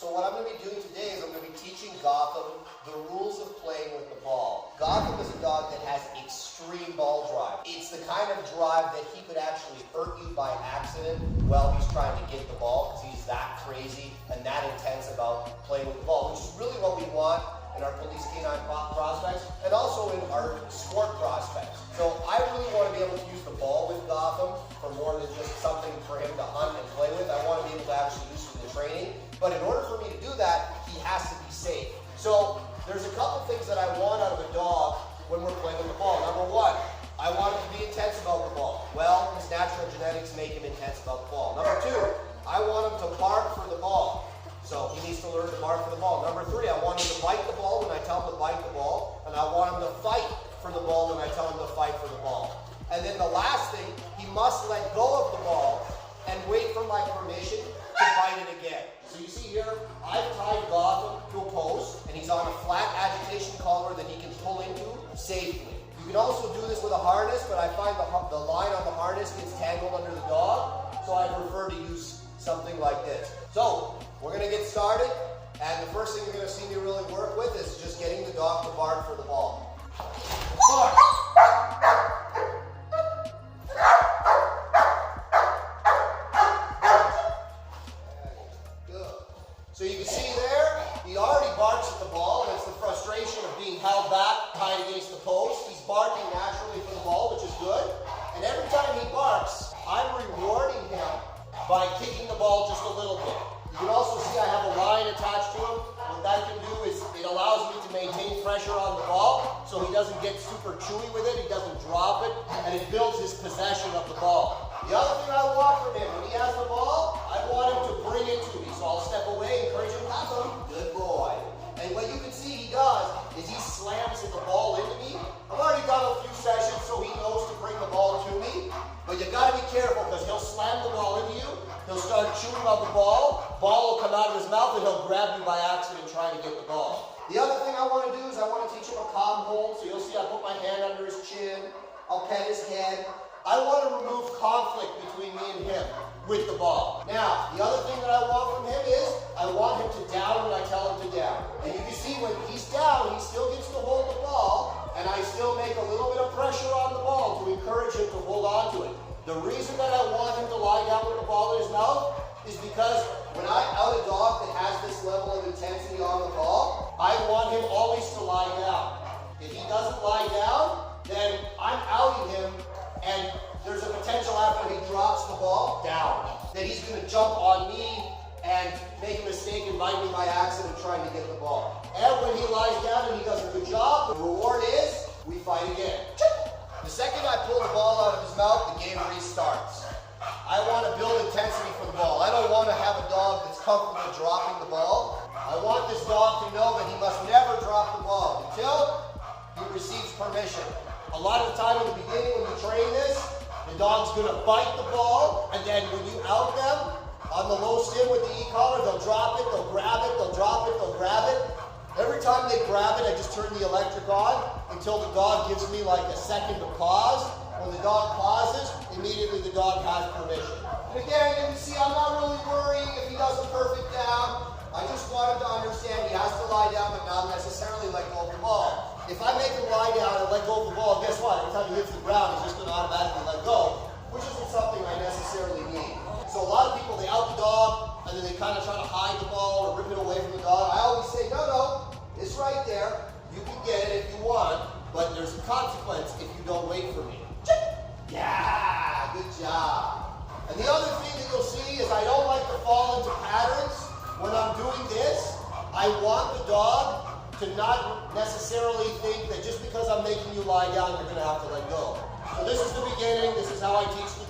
So what I'm going to be doing today is I'm going to be teaching Gotham the rules of playing with the ball. Gotham is a dog that has extreme ball drive. It's the kind of drive that he could actually hurt you by accident while he's trying to get the ball, because he's that crazy and that intense about playing with the ball, which is really what we want in our police canine prospects and also in our sport prospects. So I really want to be able to use the ball with Gotham for more than just something for him to hunt and play with. I want to be able to actually use it in the training. But in order for me to do that, he has to be safe. So there's a couple things that I want out of a dog when we're playing with the ball. Number one, I want him to be intense about the ball. Well, his natural genetics make him intense about the ball. Number two, I want him to bark for the ball. So he needs to learn to bark for the ball. Number three, I want him to bite the ball when I tell him to bite the ball. And I want him to fight for the ball when I tell him to fight for the ball. And then the last thing, he must let go of the ball and wait for my permission to bite it again. So you see here, I've tied Gotham to a post, and he's on a flat agitation collar that he can pull into safely. You can also do this with a harness, but I find the line on the harness gets tangled under the dog, so I prefer to use something like this. So we're going to get started, and the first thing you're going to see me really work with is just getting the dog to bark for the ball. Bark! So you can see there, he already barks at the ball, and it's the frustration of being held back, tied against the post. He's barking naturally for the ball, which is good. And every time he barks, I'm rewarding him by kicking the ball just a little bit. You can also see I have a line attached to him. What that can do is it allows me to maintain pressure on the ball so he doesn't get super chewy with it, he doesn't drop it, and it builds his possession of the ball. The other thing I want from him, when he has the ball, I want him to bring it to me. So I'll step away, encourage him, have him, good boy. And what you can see he does is he slams the ball into me. I've already done a few sessions so he knows to bring the ball to me. But you got to be careful because he'll slam the ball into you. He'll start chewing on the ball. Ball will come out of his mouth and he'll grab you by accident trying to get the ball. The other thing I want to do is I want to teach him a calm hold. So you'll see I put my hand under his chin. I'll pet his head. I want to remove conflict between me and him with the ball. Now, the other thing that I want from him is I want him to down when I tell him to down. And you can see when he's down, he still gets to hold the ball, and I still make a little bit of pressure on the ball to encourage him to hold on to it. The reason that I want him to lie down with the ball in his mouth is because when I out a dog that has this level of intensity on the ball, I want him always to lie down. If he doesn't lie down, then I'm outing him, and there's a potential after he drops the ball down that he's going to jump on me and make a mistake and bite me by accident trying to get the ball. And when he lies down and he does a good job, the reward is we fight again. The second I pull the ball out of his mouth, the game restarts. I want to build intensity for the ball. I don't want to have a dog that's comfortable dropping the ball. I want this dog to know that he must never drop the ball until he receives permission. A lot of the time in the beginning when you train this, the dog's going to bite the ball, and then when you out them on the low stim with the e-collar, they'll drop it, they'll grab it, they'll drop it, they'll grab it. Every time they grab it, I just turn the electric on until the dog gives me like a second to pause. When the dog pauses, immediately the dog has permission. And again, you can see I'm not really worrying if he does a perfect down. I just want him to understand he has to lie down, but not necessarily let go of the ball. If I make him lie down and let go of the ball, guess what? Every time he hits the ground, he's just going to automatically let go, which isn't something I necessarily need. So a lot of people, they out the dog, and then they kind of try to hide the ball or rip it away from the dog. I always say, no, it's right there. You can get it if you want, but there's a consequence if you don't wait for me. Yeah, good job. And the other thing that you'll see is I don't like to fall into patterns when I'm doing this. I want the dog to not necessarily think that just because I'm making you lie down, you're going to have to let go. So this is the beginning. This is how I teach the